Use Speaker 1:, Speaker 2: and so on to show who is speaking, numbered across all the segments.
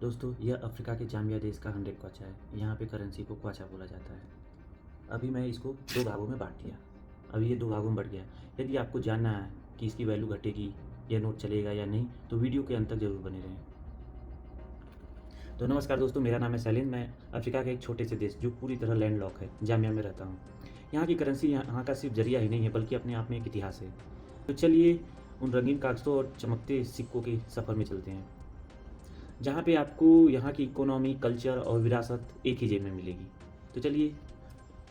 Speaker 1: दोस्तों, यह अफ्रीका के जाम्बिया देश का 100 क्वाचा है। यहाँ पे करेंसी को क्वाचा बोला जाता है। अभी मैं इसको 2 भागों में बाँट दिया। अभी ये 2 भागों में बढ़ गया। यदि आपको जानना है कि इसकी वैल्यू घटेगी या नोट चलेगा या नहीं, तो वीडियो के अंत तक ज़रूर बने रहें। तो नमस्कार दोस्तों, मेरा नाम है सैलिन। मैं अफ्रीका के एक छोटे से देश जो पूरी तरह लैंडलॉक है, जाम्बिया में रहता हूँ। यहाँ की करेंसी यहाँ का सिर्फ ज़रिया ही नहीं है, बल्कि अपने आप में एक इतिहास है। तो चलिए उन रंगीन कागज़ों और चमकते सिक्कों के सफ़र में चलते हैं, जहाँ पे आपको यहाँ की इकोनॉमी, कल्चर और विरासत एक ही जेब में मिलेगी। तो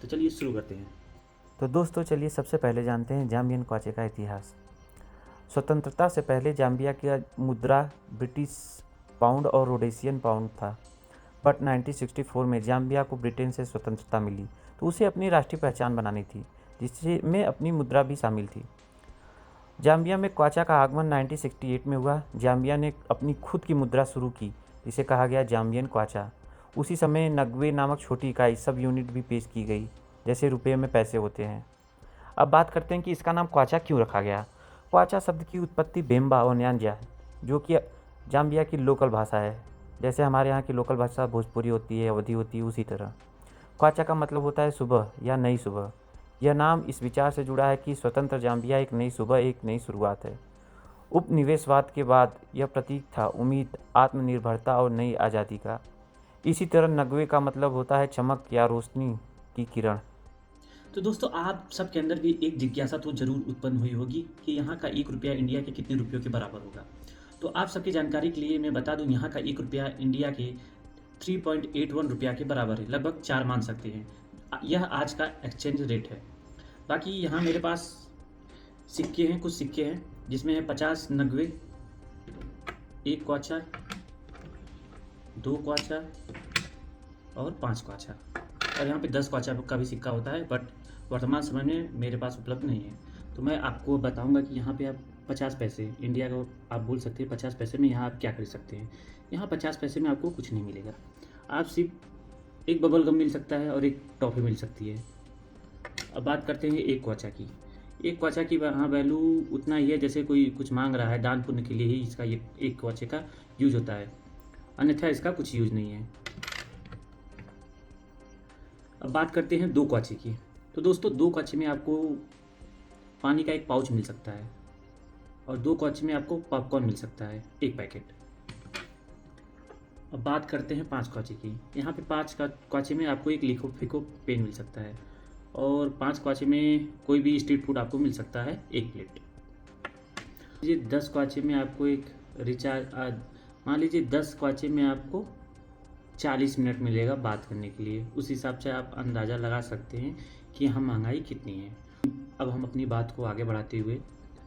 Speaker 1: चलिए शुरू करते हैं।
Speaker 2: तो दोस्तों चलिए सबसे पहले जानते हैं जाम्बियन क्वाचे का इतिहास। स्वतंत्रता से पहले जाम्बिया की मुद्रा ब्रिटिश पाउंड और रोडेशियन पाउंड था। बट 1964 में जाम्बिया को ब्रिटेन से स्वतंत्रता मिली, तो उसे अपनी राष्ट्रीय पहचान बनानी थी, जिसमें अपनी मुद्रा भी शामिल थी। जाम्बिया में क्वाचा का आगमन 1968 में हुआ। जाम्बिया ने अपनी खुद की मुद्रा शुरू की, जिसे कहा गया जाम्बियन क्वाचा। उसी समय नगवे नामक छोटी इकाई सब यूनिट भी पेश की गई, जैसे रुपये में पैसे होते हैं। अब बात करते हैं कि इसका नाम क्वाचा क्यों रखा गया। क्वाचा शब्द की उत्पत्ति बेम्बा और न्यांजा है, जो कि जाम्बिया की लोकल भाषा है। जैसे हमारे यहाँ की लोकल भाषा भोजपुरी होती है, अवधी होती है, उसी तरह क्वाचा का मतलब होता है सुबह या नई सुबह। यह नाम इस विचार से जुड़ा है कि स्वतंत्र जाम्बिया एक नई सुबह, एक नई शुरुआत है। उपनिवेशवाद के बाद यह प्रतीक था उम्मीद, आत्मनिर्भरता और नई आज़ादी का। इसी तरह नगवे का मतलब होता है चमक या रोशनी की किरण।
Speaker 1: तो दोस्तों, आप सबके अंदर भी एक जिज्ञासा तो ज़रूर उत्पन्न हुई होगी कि यहाँ का 1 रुपया इंडिया के कितने रुपयों के बराबर होगा। तो आप सबकी जानकारी के लिए मैं बता दूँ, यहाँ का 1 रुपया इंडिया के 3.81 रुपया के बराबर है, लगभग 4 मान सकते हैं। यह आज का एक्सचेंज रेट है। बाकी यहाँ मेरे पास सिक्के हैं, कुछ सिक्के हैं, जिसमें है 50 नगवे, 1 क्वाचा, 2 क्वाचा और 5 क्वाचा। और यहाँ पे 10 क्वाचा का भी सिक्का होता है, बट वर्तमान समय में मेरे पास उपलब्ध नहीं है। तो मैं आपको बताऊंगा कि यहाँ पे आप 50 पैसे इंडिया को आप बोल सकते हैं 50 पैसे में यहाँ आप क्या खरीद सकते हैं। यहाँ 50 पैसे में आपको कुछ नहीं मिलेगा। आप सिर्फ एक बबल गम मिल सकता है और एक टॉफ़ी मिल सकती है। अब बात करते हैं 1 क्वाचा की। 1 क्वाचा की वहाँ वैल्यू उतना ही है जैसे कोई कुछ मांग रहा है, दान पुण्य के लिए ही इसका ये 1 क्वाचे का यूज होता है, अन्यथा इसका कुछ यूज नहीं है। अब बात करते हैं 2 क्वाचे की। तो दोस्तों, 2 क्वाचे में आपको पानी का एक पाउच मिल सकता है और 2 क्वाचे में आपको पॉपकॉर्न मिल सकता है, 1 पैकेट। अब बात करते हैं 5 क्वाचे की। यहाँ पे 5 क्वाचे में आपको एक लिखो फिको पेन मिल सकता है और 5 क्वाचे में कोई भी स्ट्रीट फूड आपको मिल सकता है, 1 प्लेट। ये 10 क्वाचे में आपको एक रिचार्ज, मान लीजिए 10 क्वाचे में आपको 40 मिनट मिलेगा बात करने के लिए। उस हिसाब से आप अंदाज़ा लगा सकते हैं कि यहाँ महंगाई कितनी है। अब हम अपनी बात को आगे बढ़ाते हुए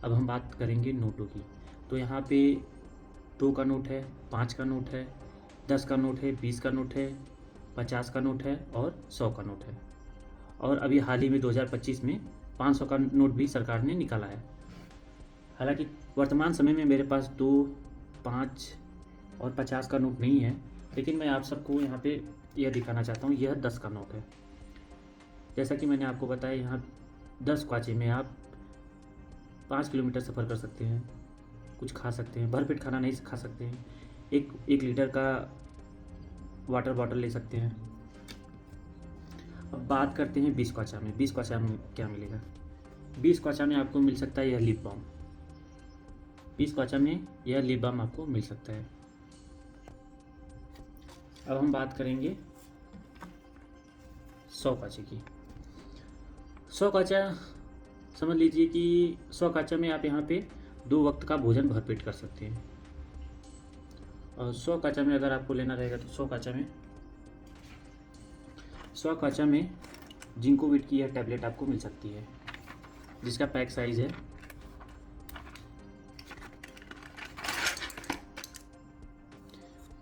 Speaker 1: अब हम बात करेंगे नोटों की। तो यहाँ पे 2 का नोट है, 5 का नोट है, 10 का नोट है, 20 का नोट है, 50 का नोट है और 100 का नोट है। और अभी हाल ही में 2025 में 500 का नोट भी सरकार ने निकाला है। हालांकि वर्तमान समय में मेरे पास 2, 5 और 50 का नोट नहीं है, लेकिन मैं आप सबको यहाँ पे यह दिखाना चाहता हूँ, यह 10 का नोट है। जैसा कि मैंने आपको बताया, यहाँ 10 क्वाचे में आप 5 किलोमीटर सफ़र कर सकते हैं, कुछ खा सकते हैं, भरपेट खाना नहीं खा सकते हैं, 1 लीटर का वाटर बॉटल ले सकते हैं। अब बात करते हैं 20 क्वाचा में। 20 क्वाचा में क्या मिलेगा? 20 क्वाचा में आपको मिल सकता है यह लिप बाम। 20 क्वाचा में यह लिप बाम आपको मिल सकता है। अब हम बात करेंगे 100 क्वाचे की। 100 क्वाचा समझ लीजिए कि 100 क्वाचा में आप यहाँ पे 2 वक्त का भोजन भरपेट कर सकते हैं। और 100 क्वाचा में अगर आपको लेना रहेगा तो 100 क्वाचा में जिंकोविट की यह टैबलेट आपको मिल सकती है, जिसका पैक साइज़ है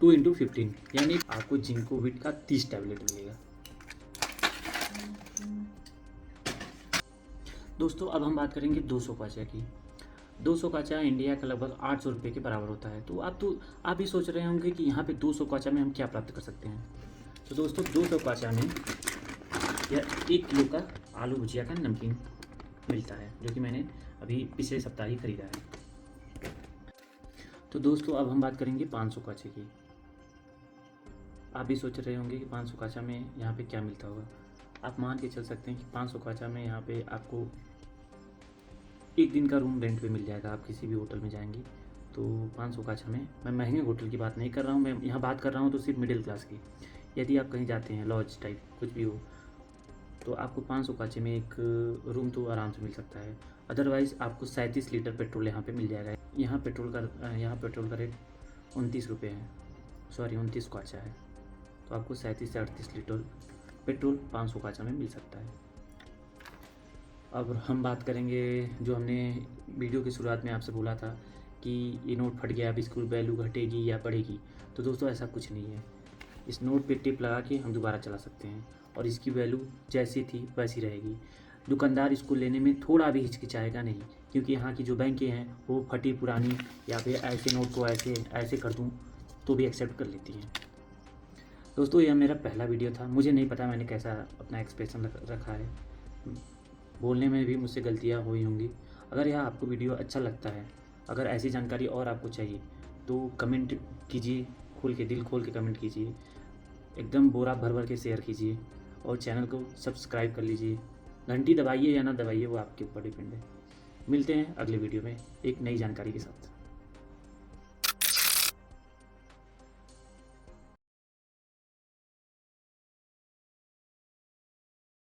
Speaker 1: 2x15, यानी आपको जिंकोविट का 30 टैबलेट मिलेगा। दोस्तों, अब हम बात करेंगे 200 क्वाचा की। 200 क्वाचा इंडिया का लगभग 800 रुपये के बराबर होता है। तो आप भी सोच रहे होंगे कि यहाँ पे 200 क्वाचा में हम क्या प्राप्त कर सकते हैं। तो दोस्तों, 200 क्वाचा में यह 1 किलो का आलू भुजिया का नमकीन मिलता है, जो कि मैंने अभी पिछले सप्ताह ही खरीदा है। तो दोस्तों, अब हम बात करेंगे 500 क्वाचे की। आप भी सोच रहे होंगे कि 500 क्वाचा में यहाँ पे क्या मिलता होगा। आप मान के चल सकते हैं कि 500 क्वाचा में यहाँ पे आपको एक दिन का रूम रेंट पे मिल जाएगा। आप किसी भी होटल में जाएंगे तो 500 क्वाचा में, मैं महंगे होटल की बात नहीं कर रहा हूँ, मैं यहाँ बात कर रहा हूँ तो सिर्फ मिडिल क्लास की। यदि आप कहीं जाते हैं लॉज टाइप कुछ भी हो, तो आपको 500 क्वाचे में एक रूम तो आराम से मिल सकता है। अदरवाइज़ आपको 37 लीटर पेट्रोल यहाँ पे मिल जाएगा। यहाँ पेट्रोल का रेट 29 रुपये है, सॉरी 29 क्वाचा है। तो आपको 37 से 38 लीटर पेट्रोल 500 क्वाचा में मिल सकता है। अब हम बात करेंगे जो हमने वीडियो की शुरुआत में आपसे बोला था कि ये नोट फट गया, अब इसकी वैल्यू घटेगी या बढ़ेगी। तो दोस्तों ऐसा कुछ नहीं है। इस नोट पे टिप लगा के हम दोबारा चला सकते हैं और इसकी वैल्यू जैसी थी वैसी रहेगी। दुकानदार इसको लेने में थोड़ा भी हिचकिचाएगा नहीं, क्योंकि यहाँ की जो बैंकें हैं वो फटी पुरानी या फिर ऐसे नोट को ऐसे कर दूँ तो भी एक्सेप्ट कर लेती हैं। दोस्तों यह मेरा पहला वीडियो था, मुझे नहीं पता मैंने कैसा अपना एक्सप्रेशन रखा है, बोलने में भी मुझसे गलतियाँ हुई होंगी। अगर यह आपको वीडियो अच्छा लगता है, अगर ऐसी जानकारी और आपको चाहिए तो कमेंट कीजिए, दिल खोल के कमेंट कीजिए, एकदम बोरा भर भर के शेयर कीजिए और चैनल को सब्सक्राइब कर लीजिए। घंटी दबाइए या ना दबाइए वो आपके ऊपर डिपेंड है। मिलते हैं अगले वीडियो में एक नई जानकारी के साथ।